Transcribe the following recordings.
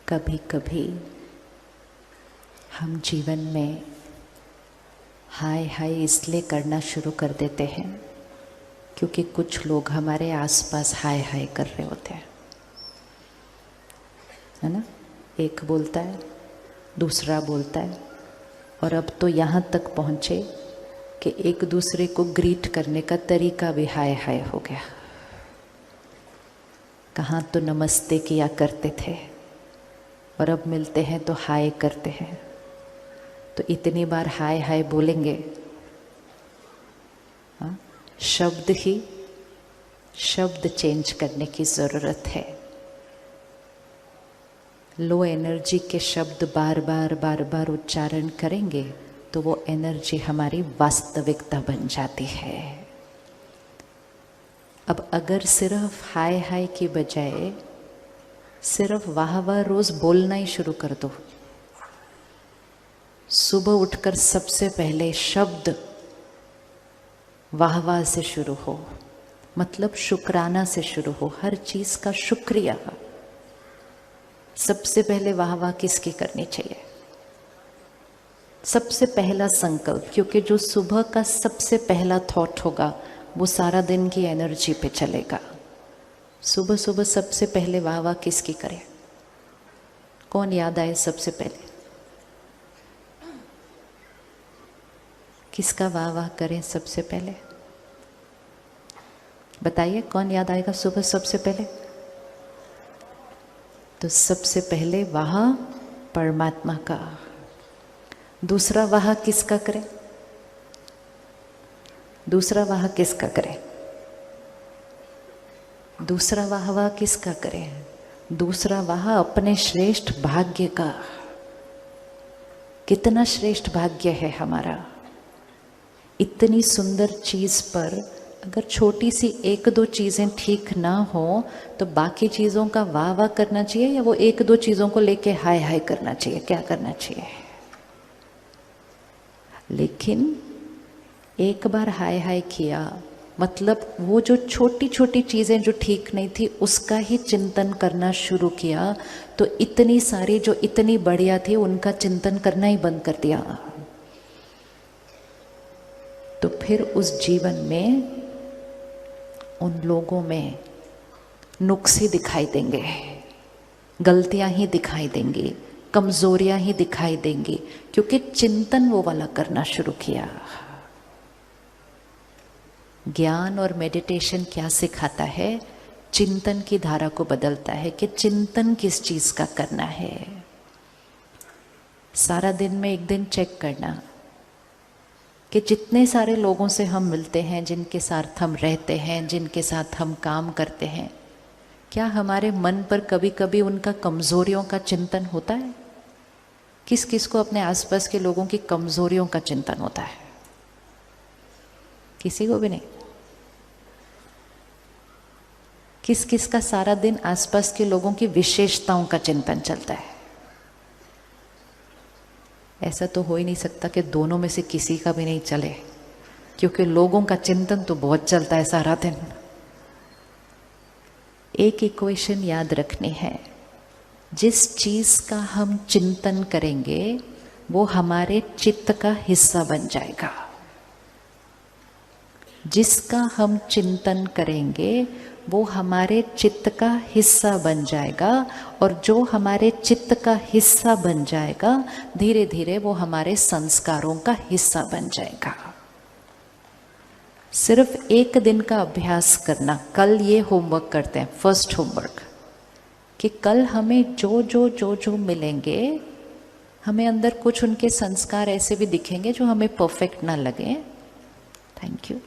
कभी कभी हम जीवन में हाय हाय इसलिए करना शुरू कर देते हैं क्योंकि कुछ लोग हमारे आसपास हाय हाय कर रहे होते हैं, है ना। एक बोलता है, दूसरा बोलता है, और अब तो यहाँ तक पहुँचे कि एक दूसरे को ग्रीट करने का तरीका भी हाय हाय हो गया। कहाँ तो नमस्ते किया करते थे और अब मिलते हैं तो हाय करते हैं। तो इतनी बार हाय हाय बोलेंगे, हाँ, शब्द चेंज करने की ज़रूरत है। लो एनर्जी के शब्द बार बार उच्चारण करेंगे तो वो एनर्जी हमारी वास्तविकता बन जाती है। अब अगर सिर्फ हाय हाय की बजाय सिर्फ वाह वाह रोज बोलना ही शुरू कर दो। सुबह उठकर सबसे पहले शब्द वाह वाह से शुरू हो, मतलब शुक्राना से शुरू हो, हर चीज का शुक्रिया। सबसे पहले वाह वाह किसकी करनी चाहिए? सबसे पहला संकल्प, क्योंकि जो सुबह का सबसे पहला थॉट होगा वो सारा दिन की एनर्जी पे चलेगा। सुबह सुबह सबसे पहले वाह वाह किसकी करें? कौन याद आए सबसे पहले? किसका वाह वाह करें सबसे पहले? बताइए, कौन याद आएगा सुबह सबसे पहले? तो सबसे पहले वाह परमात्मा का। दूसरा वाह किसका करें? दूसरा वाह किसका करें? दूसरा वाह वाह किसका करें? दूसरा वाह अपने श्रेष्ठ भाग्य का। कितना श्रेष्ठ भाग्य है हमारा। इतनी सुंदर चीज पर अगर छोटी सी एक दो चीजें ठीक ना हो तो बाकी चीजों का वाह वाह करना चाहिए या वो एक दो चीजों को लेके हाय हाय करना चाहिए? क्या करना चाहिए? लेकिन एक बार हाय हाय किया मतलब वो जो छोटी छोटी चीज़ें जो ठीक नहीं थी उसका ही चिंतन करना शुरू किया तो इतनी सारी जो इतनी बढ़िया थी उनका चिंतन करना ही बंद कर दिया। तो फिर उस जीवन में उन लोगों में नुक्स ही दिखाई देंगे, गलतियां ही दिखाई देंगी, कमजोरियां ही दिखाई देंगी, क्योंकि चिंतन वो वाला करना शुरू किया। ज्ञान और मेडिटेशन क्या सिखाता है? चिंतन की धारा को बदलता है कि चिंतन किस चीज का करना है। सारा दिन में एक दिन चेक करना कि जितने सारे लोगों से हम मिलते हैं, जिनके साथ हम रहते हैं, जिनके साथ हम काम करते हैं, क्या हमारे मन पर कभी कभी उनका कमजोरियों का चिंतन होता है? किस किस को अपने आसपास के लोगों की कमजोरियों का चिंतन होता है? किसी को भी नहीं। किस किस का सारा दिन आसपास के लोगों की विशेषताओं का चिंतन चलता है? ऐसा तो हो ही नहीं सकता कि दोनों में से किसी का भी नहीं चले, क्योंकि लोगों का चिंतन तो बहुत चलता है सारा दिन। एक इक्वेशन याद रखनी है, जिस चीज का हम चिंतन करेंगे वो हमारे चित्त का हिस्सा बन जाएगा। जिसका हम चिंतन करेंगे वो हमारे चित्त का हिस्सा बन जाएगा, और जो हमारे चित्त का हिस्सा बन जाएगा धीरे धीरे वो हमारे संस्कारों का हिस्सा बन जाएगा। सिर्फ एक दिन का अभ्यास करना। कल ये होमवर्क करते हैं, फर्स्ट होमवर्क, कि कल हमें जो मिलेंगे, हमें अंदर कुछ उनके संस्कार ऐसे भी दिखेंगे जो हमें परफेक्ट ना लगे। Thank you.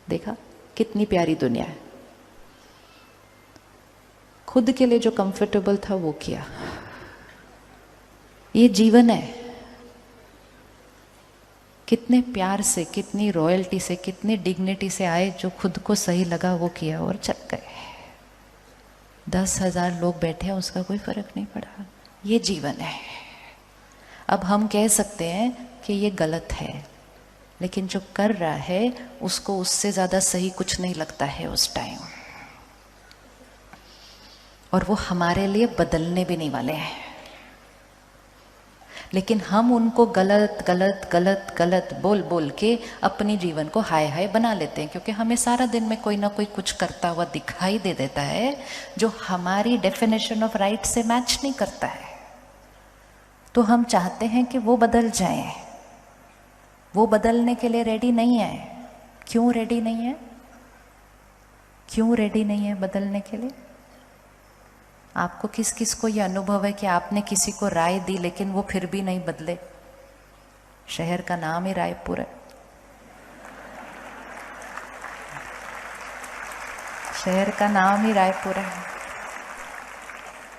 देखा कितनी प्यारी दुनिया है। खुद के लिए जो कंफर्टेबल था वो किया। ये जीवन है। कितने प्यार से, कितनी रॉयल्टी से, कितनी डिग्निटी से आए, जो खुद को सही लगा वो किया और चल गए। 10,000 लोग बैठे हैं, उसका कोई फर्क नहीं पड़ा। ये जीवन है। अब हम कह सकते हैं कि ये गलत है, लेकिन जो कर रहा है उसको उससे ज़्यादा सही कुछ नहीं लगता है उस टाइम। और वो हमारे लिए बदलने भी नहीं वाले हैं। लेकिन हम उनको गलत गलत गलत गलत बोल बोल के अपने जीवन को हाय हाय बना लेते हैं, क्योंकि हमें सारा दिन में कोई ना कोई कुछ करता हुआ दिखाई दे देता है जो हमारी डेफिनेशन ऑफ राइट से मैच नहीं करता है। तो हम चाहते हैं कि वो बदल जाए। वो बदलने के लिए रेडी नहीं है। क्यों रेडी नहीं है? क्यों रेडी नहीं है बदलने के लिए? आपको किस किस को ये अनुभव है कि आपने किसी को राय दी लेकिन वो फिर भी नहीं बदले? शहर का नाम ही रायपुर है। शहर का नाम ही रायपुर है।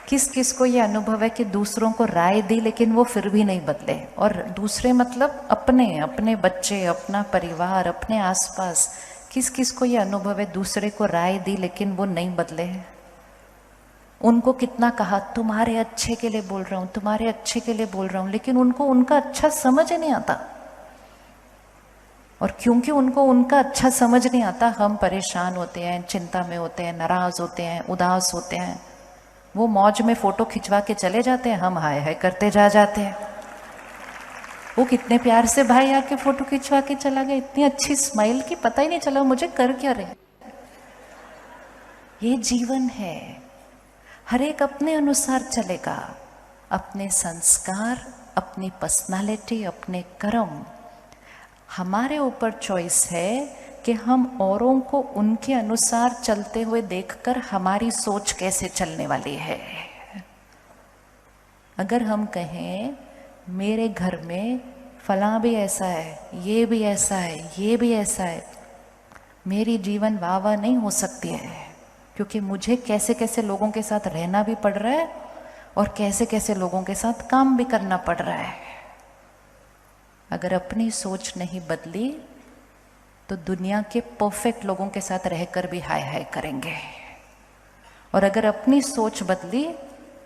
किस किस को ये अनुभव है कि दूसरों को राय दी लेकिन वो फिर भी नहीं बदले? और दूसरे मतलब अपने अपने बच्चे, अपना परिवार, अपने आसपास। किस किस को ये अनुभव है दूसरे को राय दी लेकिन वो नहीं बदले? उनको कितना कहा तुम्हारे अच्छे के लिए बोल रहा हूँ, तुम्हारे अच्छे के लिए बोल रहा हूँ, लेकिन उनको उनका अच्छा समझ नहीं आता। और क्योंकि उनको उनका अच्छा समझ नहीं आता, हम परेशान होते हैं, चिंता में होते हैं, नाराज होते हैं, उदास होते हैं। वो मौज में फोटो खिंचवा के चले जाते हैं, हम हाय हाय करते जा जाते हैं। वो कितने प्यार से भाई आके फोटो खिंचवा के चला गया, इतनी अच्छी स्माइल की पता ही नहीं चला मुझे कर क्या रहे। ये जीवन है। हर एक अपने अनुसार चलेगा। अपने संस्कार, अपनी पर्सनालिटी, अपने कर्म। हमारे ऊपर चॉइस है कि हम औरों को उनके अनुसार चलते हुए देखकर हमारी सोच कैसे चलने वाली है। अगर हम कहें मेरे घर में फलां भी ऐसा है, ये भी ऐसा है, ये भी ऐसा है, मेरी जीवन वाह वाह नहीं हो सकती है, क्योंकि मुझे कैसे कैसे लोगों के साथ रहना भी पड़ रहा है और कैसे कैसे लोगों के साथ काम भी करना पड़ रहा है। अगर अपनी सोच नहीं बदली तो दुनिया के परफेक्ट लोगों के साथ रहकर भी हाय हाय करेंगे। और अगर अपनी सोच बदली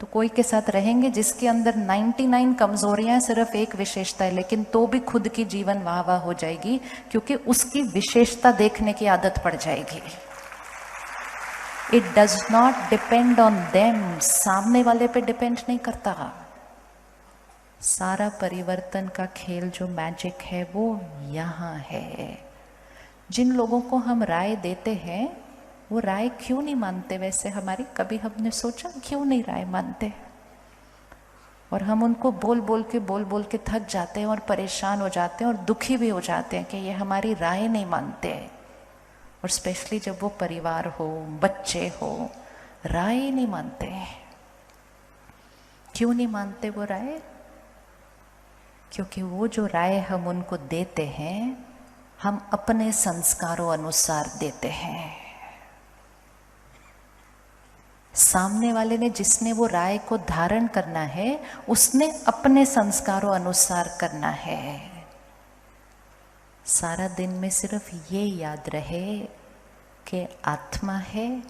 तो कोई के साथ रहेंगे जिसके अंदर 99 कमजोरियां हैं, सिर्फ एक विशेषता है, लेकिन तो भी खुद की जीवन वाह वाह हो जाएगी, क्योंकि उसकी विशेषता देखने की आदत पड़ जाएगी। It does not depend on them. सामने वाले पे डिपेंड नहीं करता। सारा परिवर्तन का खेल, जो मैजिक है, वो यहाँ है। जिन लोगों को हम राय देते हैं वो राय क्यों नहीं मानते? वैसे हमारी कभी हमने सोचा क्यों नहीं राय मानते? और हम उनको बोल बोल के थक जाते हैं और परेशान हो जाते हैं और दुखी भी हो जाते हैं कि ये हमारी राय नहीं मानते। और स्पेशली जब वो परिवार हो, बच्चे हो, राय नहीं मानते। क्यों नहीं मानते वो राय? क्योंकि वो जो राय हम उनको देते हैं, हम अपने संस्कारों अनुसार देते हैं। सामने वाले ने, जिसने वो राय को धारण करना है, उसने अपने संस्कारों अनुसार करना है। सारा दिन में सिर्फ ये याद रहे कि आत्मा है,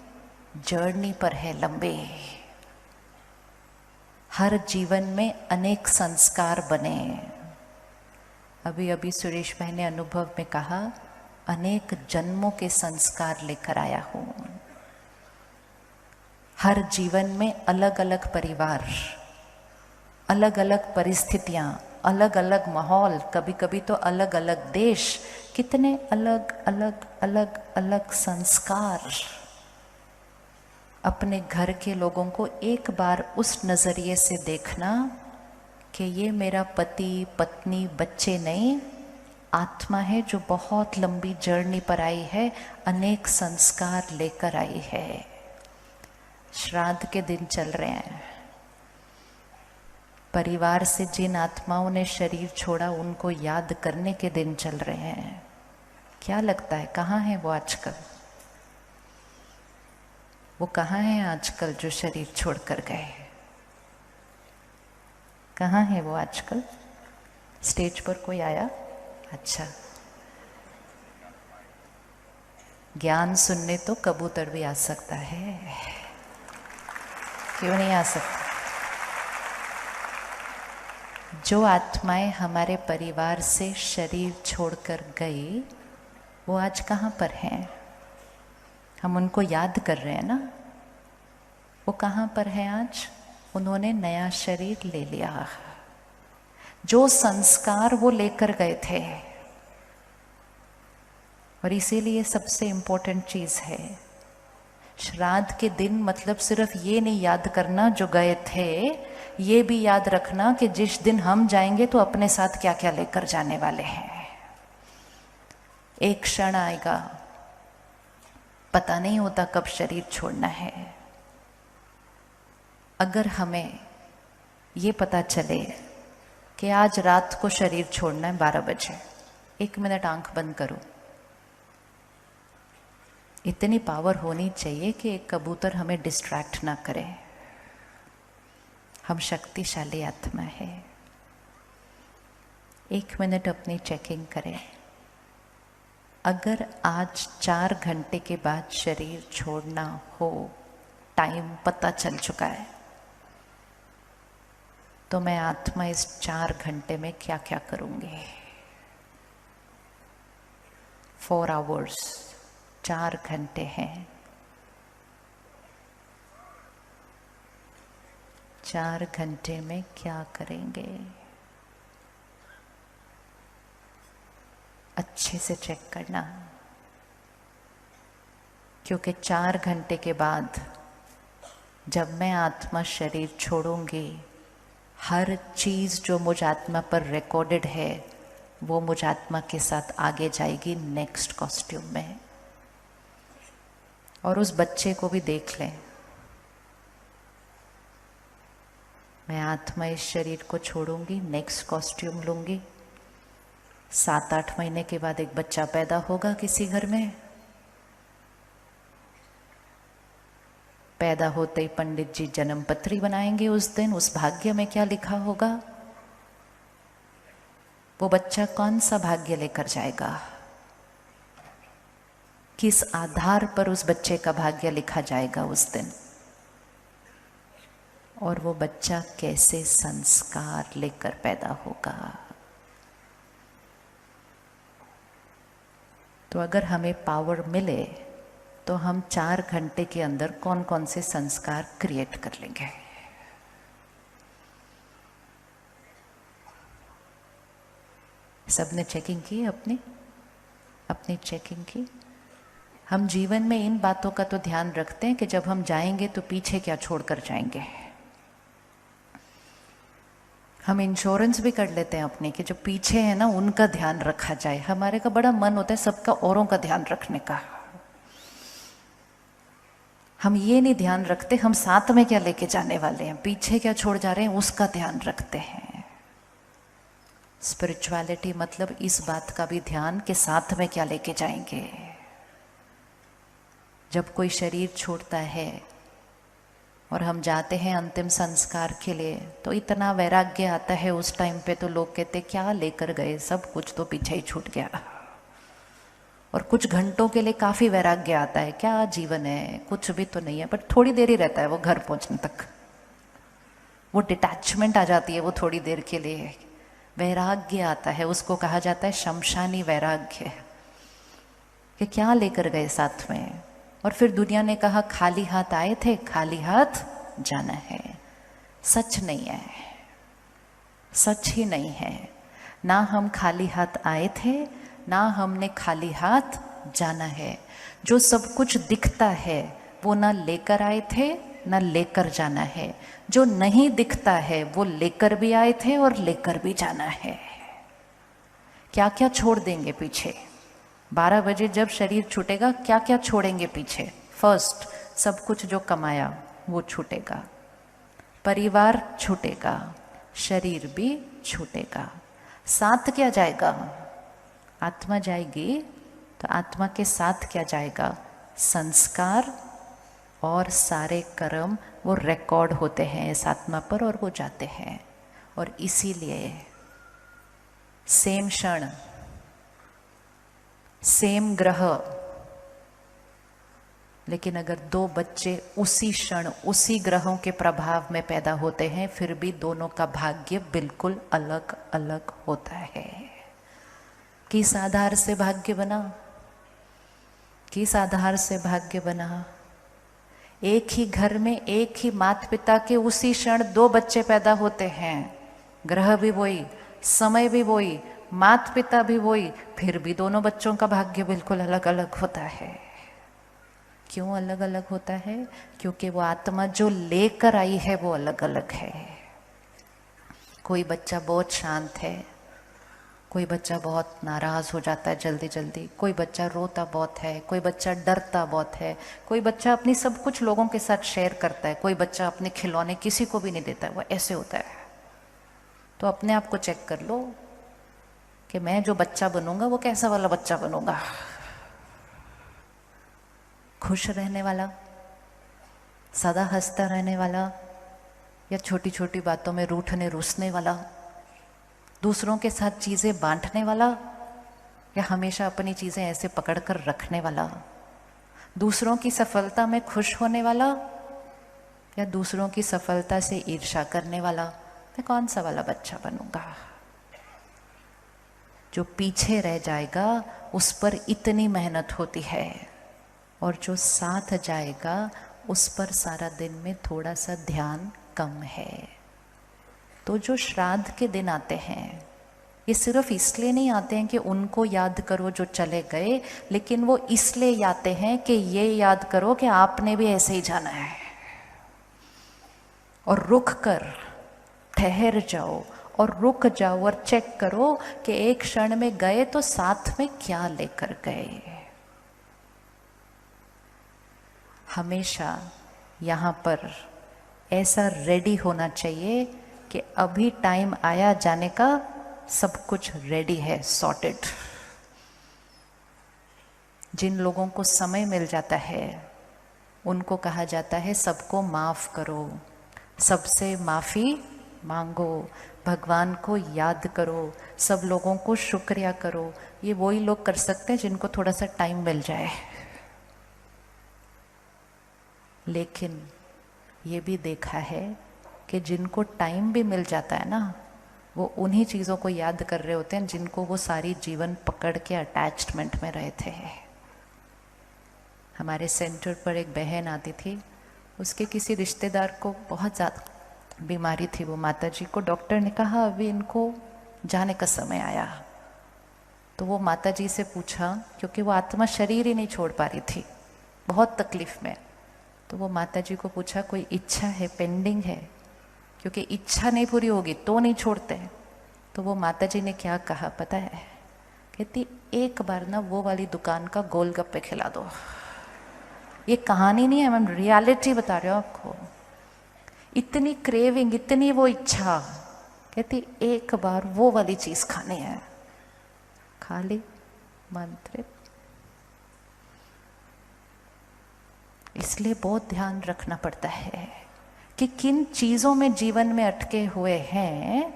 जर्नी पर है लंबे। हर जीवन में अनेक संस्कार बने। अभी अभी सुरेश भाई ने अनुभव में कहा, अनेक जन्मों के संस्कार लेकर आया हूं। हर जीवन में अलग अलग परिवार, अलग अलग परिस्थितियां, अलग अलग माहौल, कभी कभी तो अलग अलग देश, कितने अलग अलग अलग अलग संस्कार। अपने घर के लोगों को एक बार उस नजरिए से देखना कि ये मेरा पति, पत्नी, बच्चे नहीं, आत्मा है जो बहुत लंबी जर्नी पर आई है, अनेक संस्कार लेकर आई है। श्राद्ध के दिन चल रहे हैं। परिवार से जिन आत्माओं ने शरीर छोड़ा, उनको याद करने के दिन चल रहे हैं। क्या लगता है कहाँ है वो आजकल? वो कहाँ है आजकल जो शरीर छोड़कर गए? कहाँ है वो आजकल? स्टेज पर कोई आया? अच्छा, ज्ञान सुनने तो कबूतर भी आ सकता है, क्यों नहीं आ सकता? जो आत्माएं हमारे परिवार से शरीर छोड़कर गई, वो आज कहाँ पर हैं? हम उनको याद कर रहे हैं ना। वो कहाँ पर है आज? उन्होंने नया शरीर ले लिया। जो संस्कार वो लेकर गए थे, और इसीलिए सबसे इम्पोर्टेंट चीज है श्राद्ध के दिन, मतलब सिर्फ ये नहीं याद करना जो गए थे, ये भी याद रखना कि जिस दिन हम जाएंगे तो अपने साथ क्या क्या लेकर जाने वाले हैं। एक क्षण आएगा, पता नहीं होता कब शरीर छोड़ना है। अगर हमें ये पता चले कि आज रात को शरीर छोड़ना है 12 बजे, 1 मिनट आंख बंद करो। इतनी पावर होनी चाहिए कि एक कबूतर हमें डिस्ट्रैक्ट ना करे। हम शक्तिशाली आत्मा है। 1 मिनट अपनी चेकिंग करें। अगर आज 4 घंटे के बाद शरीर छोड़ना हो, टाइम पता चल चुका है, तो मैं आत्मा इस 4 घंटे में क्या क्या करूंगी। 4 आवर्स, 4 घंटे हैं। 4 घंटे में क्या करेंगे? अच्छे से चेक करना, क्योंकि 4 घंटे के बाद जब मैं आत्मा शरीर छोड़ूंगी, हर चीज जो मुझ आत्मा पर रिकॉर्डेड है वो मुझ आत्मा के साथ आगे जाएगी नेक्स्ट कॉस्ट्यूम में। और उस बच्चे को भी देख लें। मैं आत्मा इस शरीर को छोड़ूंगी, नेक्स्ट कॉस्ट्यूम लूंगी। 7-8 महीने के बाद एक बच्चा पैदा होगा किसी घर में। पैदा होते ही पंडित जी जन्म पत्री बनाएंगे। उस दिन उस भाग्य में क्या लिखा होगा? वो बच्चा कौन सा भाग्य लेकर जाएगा? किस आधार पर उस बच्चे का भाग्य लिखा जाएगा उस दिन? और वो बच्चा कैसे संस्कार लेकर पैदा होगा? तो अगर हमें पावर मिले तो हम 4 घंटे के अंदर कौन कौन से संस्कार क्रिएट कर लेंगे। सबने चेकिंग की? अपनी चेकिंग की? हम जीवन में इन बातों का तो ध्यान रखते हैं कि जब हम जाएंगे तो पीछे क्या छोड़कर जाएंगे। हम इंश्योरेंस भी कर लेते हैं अपने कि जो पीछे है ना उनका ध्यान रखा जाए। हमारे का बड़ा मन होता है सबका, औरों का ध्यान रखने का। हम ये नहीं ध्यान रखते हम साथ में क्या लेके जाने वाले हैं, पीछे क्या छोड़ जा रहे हैं उसका ध्यान रखते हैं। स्पिरिचुअलिटी मतलब इस बात का भी ध्यान कि साथ में क्या लेके जाएंगे। जब कोई शरीर छोड़ता है और हम जाते हैं अंतिम संस्कार के लिए, तो इतना वैराग्य आता है उस टाइम पे। तो लोग कहते क्या लेकर गए, सब कुछ तो पीछे ही छूट गया। और कुछ घंटों के लिए काफी वैराग्य आता है, क्या जीवन है, कुछ भी तो नहीं है, बट थोड़ी देर ही रहता है वो घर पहुंचने तक। वो डिटैचमेंट आ जाती है वो थोड़ी देर के लिए। वैराग्य आता है, उसको कहा जाता है शमशानी वैराग्य, कि क्या लेकर गए साथ में। और फिर दुनिया ने कहा खाली हाथ आए थे, खाली हाथ जाना है। सच नहीं है, सच ही नहीं है। ना हम खाली हाथ आए थे, ना हमने खाली हाथ जाना है। जो सब कुछ दिखता है वो ना लेकर आए थे ना लेकर जाना है। जो नहीं दिखता है वो लेकर भी आए थे और लेकर भी जाना है। क्या क्या छोड़ देंगे पीछे? 12 बजे जब शरीर छूटेगा क्या क्या छोड़ेंगे पीछे? फर्स्ट, सब कुछ जो कमाया वो छूटेगा, परिवार छूटेगा, शरीर भी छूटेगा। साथ क्या जाएगा? आत्मा जाएगी, तो आत्मा के साथ क्या जाएगा? संस्कार और सारे कर्म वो रिकॉर्ड होते हैं इस आत्मा पर और वो जाते हैं। और इसीलिए सेम क्षण, सेम ग्रह, लेकिन अगर 2 बच्चे उसी क्षण उसी ग्रहों के प्रभाव में पैदा होते हैं, फिर भी दोनों का भाग्य बिल्कुल अलग अलग होता है। किस आधार से भाग्य बना? किस आधार से भाग्य बना? एक ही घर में एक ही माता पिता के उसी क्षण 2 बच्चे पैदा होते हैं, ग्रह भी वही, समय भी वही, माता पिता भी वही, फिर भी दोनों बच्चों का भाग्य बिल्कुल अलग अलग होता है। क्यों अलग अलग होता है? क्योंकि वो आत्मा जो लेकर आई है वो अलग अलग है। कोई बच्चा बहुत शांत है, कोई बच्चा बहुत नाराज हो जाता है जल्दी जल्दी, कोई बच्चा रोता बहुत है, कोई बच्चा डरता बहुत है, कोई बच्चा अपनी सब कुछ लोगों के साथ शेयर करता है, कोई बच्चा अपने खिलौने किसी को भी नहीं देता है। वो ऐसे होता है। तो अपने आप को चेक कर लो कि मैं जो बच्चा बनूंगा वो कैसा वाला बच्चा बनूंगा। खुश रहने वाला, सदा हंसता रहने वाला, या छोटी छोटी बातों में रूठने रूसने वाला, दूसरों के साथ चीज़ें बांटने वाला, या हमेशा अपनी चीज़ें ऐसे पकड़ कर रखने वाला, दूसरों की सफलता में खुश होने वाला, या दूसरों की सफलता से ईर्ष्या करने वाला। मैं कौन सा वाला बच्चा बनूंगा? जो पीछे रह जाएगा उस पर इतनी मेहनत होती है, और जो साथ जाएगा उस पर सारा दिन में थोड़ा सा ध्यान कम है। तो जो श्राद्ध के दिन आते हैं, ये सिर्फ इसलिए नहीं आते हैं कि उनको याद करो जो चले गए, लेकिन वो इसलिए आते हैं कि ये याद करो कि आपने भी ऐसे ही जाना है। और रुक कर ठहर जाओ, और रुक जाओ और चेक करो कि एक क्षण में गए तो साथ में क्या लेकर गए। हमेशा यहाँ पर ऐसा रेडी होना चाहिए कि अभी टाइम आया जाने का, सब कुछ रेडी है, सॉर्टेड। जिन लोगों को समय मिल जाता है उनको कहा जाता है सबको माफ करो, सबसे माफी मांगो, भगवान को याद करो, सब लोगों को शुक्रिया करो। ये वही लोग कर सकते हैं जिनको थोड़ा सा टाइम मिल जाए। लेकिन ये भी देखा है कि जिनको टाइम भी मिल जाता है ना, वो उन्हीं चीज़ों को याद कर रहे होते हैं जिनको वो सारी जीवन पकड़ के अटैचमेंट में रहे थे। हमारे सेंटर पर एक बहन आती थी, उसके किसी रिश्तेदार को बहुत ज़्यादा बीमारी थी। वो माताजी को डॉक्टर ने कहा अभी इनको जाने का समय आया। तो वो माताजी से पूछा, क्योंकि वो आत्मा शरीर ही नहीं छोड़ पा रही थी, बहुत तकलीफ में। तो वो माताजी को पूछा कोई इच्छा है, पेंडिंग है? क्योंकि इच्छा नहीं पूरी होगी तो नहीं छोड़ते। तो वो माताजी ने क्या कहा पता है? कहती एक बार ना वो वाली दुकान का गोलगप्पे खिला दो। ये कहानी नहीं है मैम, रियलिटी बता रहे हो आपको। इतनी क्रेविंग, इतनी वो इच्छा, कहती एक बार वो वाली चीज खानी है। खाली मंत्र। इसलिए बहुत ध्यान रखना पड़ता है कि किन चीजों में जीवन में अटके हुए हैं,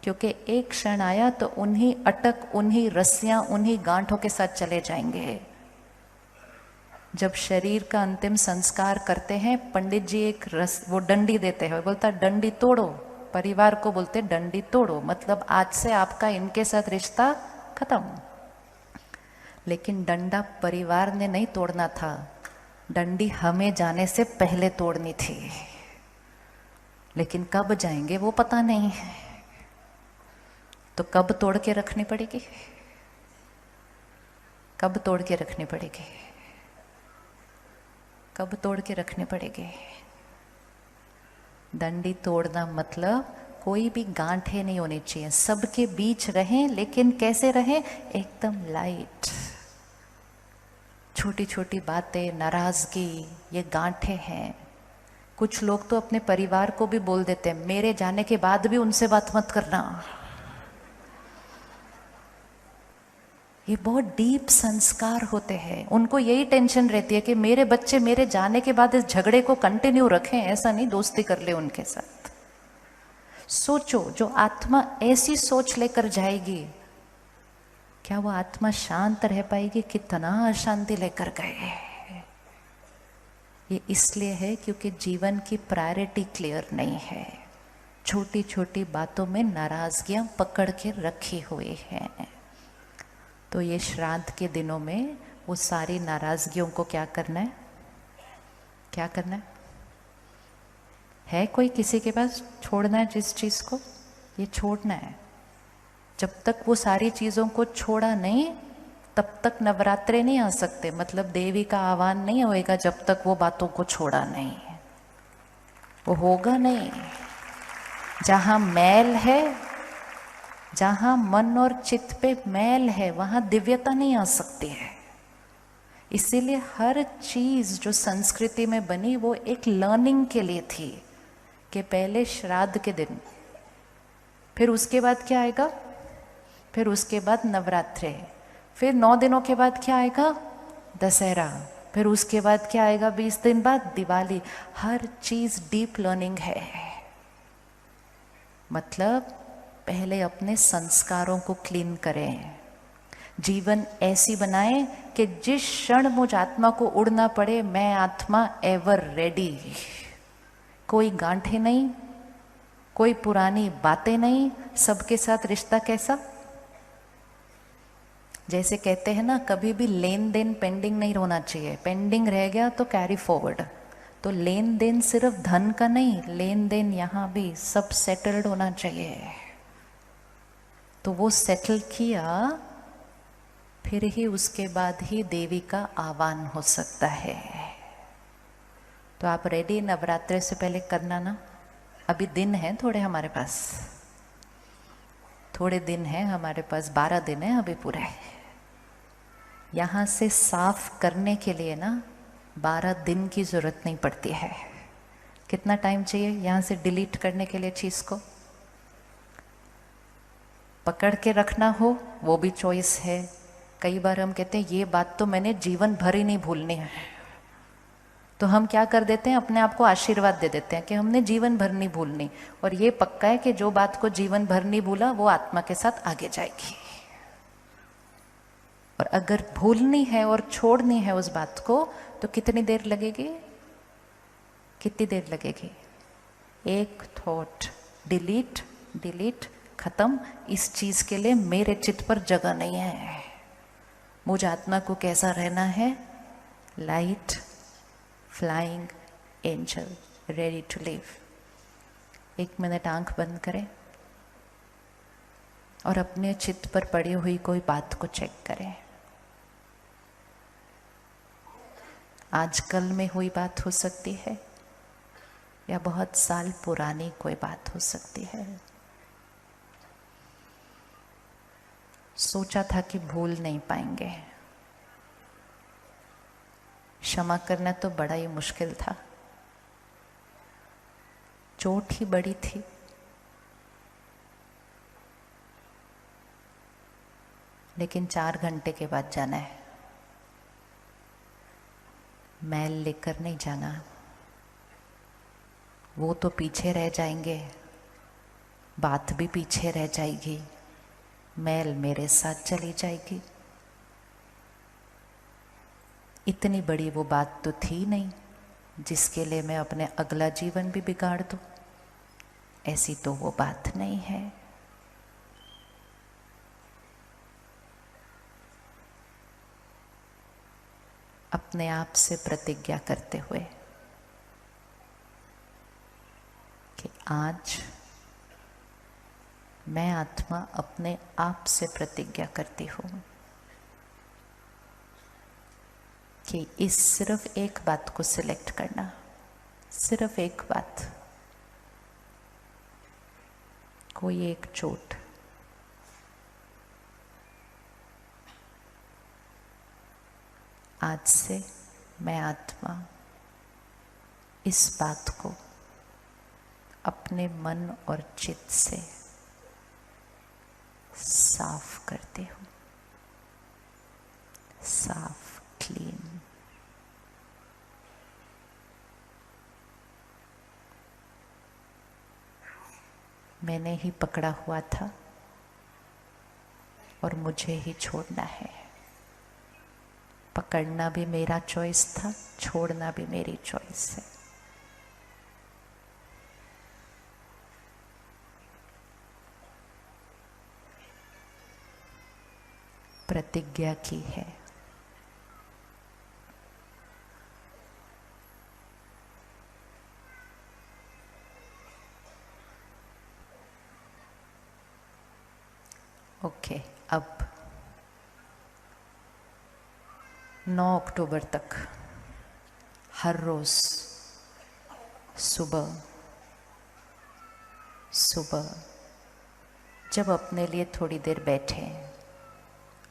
क्योंकि एक क्षण आया तो उन्हीं अटक, उन्हीं रस्सियां, उन्हीं गांठों के साथ चले जाएंगे। जब शरीर का अंतिम संस्कार करते हैं, पंडित जी एक वो डंडी देते हैं, बोलता डंडी तोड़ो। परिवार को बोलते डंडी तोड़ो, मतलब आज से आपका इनके साथ रिश्ता खत्म। लेकिन डंडा परिवार ने नहीं तोड़ना था, डंडी हमें जाने से पहले तोड़नी थी। लेकिन कब जाएंगे वो पता नहीं है, तो कब तोड़ के रखनी पड़ेगी? कब तोड़ के रखनी पड़ेगी? कब तोड़ के रखने पड़ेगी? डंडी तोड़ना मतलब कोई भी गांठें नहीं होनी चाहिए, सबके बीच रहें, लेकिन कैसे रहें? एकदम लाइट। छोटी छोटी बातें, नाराजगी, ये गांठें हैं। कुछ लोग तो अपने परिवार को भी बोल देते हैं मेरे जाने के बाद भी उनसे बात मत करना। ये बहुत डीप संस्कार होते हैं। उनको यही टेंशन रहती है कि मेरे बच्चे मेरे जाने के बाद इस झगड़े को कंटिन्यू रखें, ऐसा नहीं दोस्ती कर ले उनके साथ। सोचो, जो आत्मा ऐसी सोच लेकर जाएगी, क्या वो आत्मा शांत रह पाएगी? कितना अशांति लेकर गए। ये इसलिए है क्योंकि जीवन की प्रायोरिटी क्लियर नहीं है। छोटी छोटी बातों में नाराजगियां पकड़ के रखी हुई हैं। तो ये श्राद्ध के दिनों में वो सारी नाराजगियों को क्या करना है? क्या करना है कोई किसी के पास? छोड़ना है जिस चीज़ को, ये छोड़ना है। जब तक वो सारी चीज़ों को छोड़ा नहीं तब तक नवरात्रे नहीं आ सकते, मतलब देवी का आह्वान नहीं होएगा जब तक वो बातों को छोड़ा नहीं, वो होगा नहीं। जहाँ मैल है, जहाँ मन और चित्त पे मैल है, वहाँ दिव्यता नहीं आ सकती है। इसीलिए हर चीज़ जो संस्कृति में बनी वो एक लर्निंग के लिए थी, कि पहले श्राद्ध के दिन, फिर उसके बाद क्या आएगा, फिर उसके बाद नवरात्रे, फिर 9 दिनों के बाद क्या आएगा, दशहरा, फिर उसके बाद क्या आएगा, 20 दिन बाद दिवाली। हर चीज़ डीप लर्निंग है। मतलब पहले अपने संस्कारों को क्लीन करें, जीवन ऐसी बनाए कि जिस क्षण मुझ आत्मा को उड़ना पड़े, मैं आत्मा एवर रेडी। कोई गांठें नहीं, कोई पुरानी बातें नहीं, सबके साथ रिश्ता कैसा, जैसे कहते हैं ना, कभी भी लेन देन पेंडिंग नहीं होना चाहिए। पेंडिंग रह गया तो कैरी फॉरवर्ड। तो लेन देन सिर्फ धन का नहीं, लेन देन यहाँ भी सब सेटल्ड होना चाहिए। तो वो सेटल किया, फिर ही उसके बाद ही देवी का आह्वान हो सकता है। तो आप रेडी नवरात्रे से पहले करना ना। अभी दिन है थोड़े हमारे पास, थोड़े दिन है हमारे पास, 12 दिन है अभी पूरे। यहाँ से साफ करने के लिए ना 12 दिन की ज़रूरत नहीं पड़ती है। कितना टाइम चाहिए यहाँ से डिलीट करने के लिए चीज़ को? पकड़ के रखना हो वो भी चॉइस है। कई बार हम कहते हैं ये बात तो मैंने जीवन भर ही नहीं भूलनी है, तो हम क्या कर देते हैं, अपने आप को आशीर्वाद दे देते हैं कि हमने जीवन भर नहीं भूलनी। और ये पक्का है कि जो बात को जीवन भर नहीं भूला वो आत्मा के साथ आगे जाएगी। और अगर भूलनी है और छोड़नी है उस बात को, तो कितनी देर लगेगी, कितनी देर लगेगी? एक थॉट डिलीट, डिलीट, खत्म। इस चीज के लिए मेरे चित्त पर जगह नहीं है। मुझ आत्मा को कैसा रहना है? Light, flying angel, ready to live. 1 minute आंख बंद करें और अपने चित्त पर पड़ी हुई कोई बात को चेक करें। आजकल में हुई बात हो सकती है या बहुत साल पुरानी कोई बात हो सकती है। सोचा था कि भूल नहीं पाएंगे, क्षमा करना तो बड़ा ही मुश्किल था, चोट ही बड़ी थी। लेकिन 4 घंटे के बाद जाना है, मैल लेकर नहीं जाना। वो तो पीछे रह जाएंगे, बात भी पीछे रह जाएगी, मैल मेरे साथ चली जाएगी। इतनी बड़ी वो बात तो थी नहीं जिसके लिए मैं अपने अगला जीवन भी बिगाड़ दूं। ऐसी तो वो बात नहीं है। अपने आप से प्रतिज्ञा करते हुए कि आज मैं आत्मा अपने आप से प्रतिज्ञा करती हूँ कि इस सिर्फ एक बात को सिलेक्ट करना, सिर्फ एक बात, कोई एक चोट, आज से मैं आत्मा इस बात को अपने मन और चित्त से साफ करती हूँ, साफ, क्लीन। मैंने ही पकड़ा हुआ था और मुझे ही छोड़ना है। पकड़ना भी मेरा चॉइस था, छोड़ना भी मेरी चॉइस है। प्रतिज्ञा की है। ओके, अब 9 अक्टूबर तक हर रोज सुबह सुबह जब अपने लिए थोड़ी देर बैठे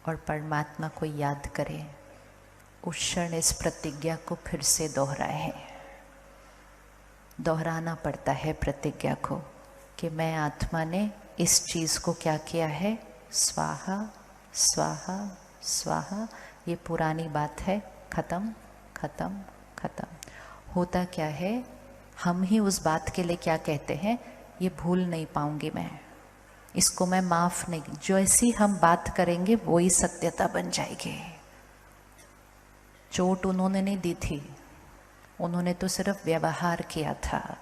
और परमात्मा को याद करें, उस क्षण इस प्रतिज्ञा को फिर से दोहराएं। दोहराना पड़ता है प्रतिज्ञा को कि मैं आत्मा ने इस चीज़ को क्या किया है, स्वाहा स्वाहा स्वाहा। ये पुरानी बात है, खत्म खत्म खत्म। होता क्या है, हम ही उस बात के लिए क्या कहते हैं, ये भूल नहीं पाऊंगी मैं, इसको मैं माफ नहीं। जो ऐसी हम बात करेंगे वो ही सत्यता बन जाएगी। चोट उन्होंने नहीं दी थी, उन्होंने तो सिर्फ व्यवहार किया था,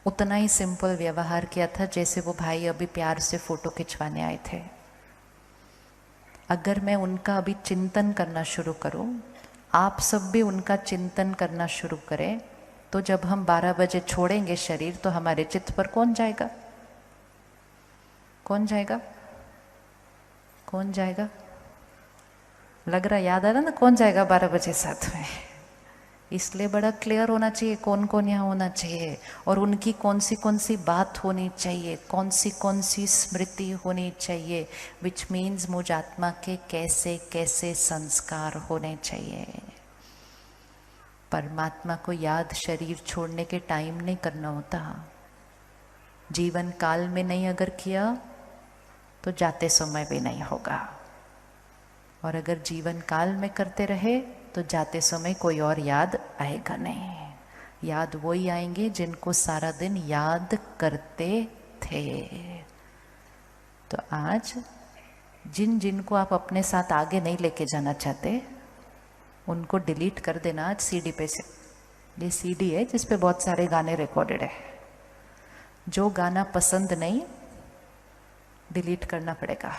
उतना ही सिंपल व्यवहार किया था जैसे वो भाई अभी प्यार से फोटो खिंचवाने आए थे। अगर मैं उनका अभी चिंतन करना शुरू करूं, आप सब भी उनका चिंतन करना शुरू करें, तो जब हम 12 बजे छोड़ेंगे शरीर तो हमारे चित्त पर कौन जाएगा? कौन जाएगा? कौन जाएगा? लग रहा याद आ रहा ना कौन जाएगा 12 बजे साथ में। इसलिए बड़ा क्लियर होना चाहिए कौन कौन यहाँ होना चाहिए और उनकी कौन सी बात होनी चाहिए, कौन सी स्मृति होनी चाहिए, विच मीन्स मुझ आत्मा के कैसे कैसे संस्कार होने चाहिए। परमात्मा को याद शरीर छोड़ने के टाइम नहीं करना होता, जीवन काल में नहीं अगर किया तो जाते समय भी नहीं होगा, और अगर जीवन काल में करते रहे तो जाते समय कोई और याद आएगा नहीं। याद वही आएंगे जिनको सारा दिन याद करते थे। तो आज जिनको आप अपने साथ आगे नहीं लेके जाना चाहते उनको डिलीट कर देना आज सीडी पे से। ये सीडी है जिस पे बहुत सारे गाने रिकॉर्डेड है, जो गाना पसंद नहीं डिलीट करना पड़ेगा।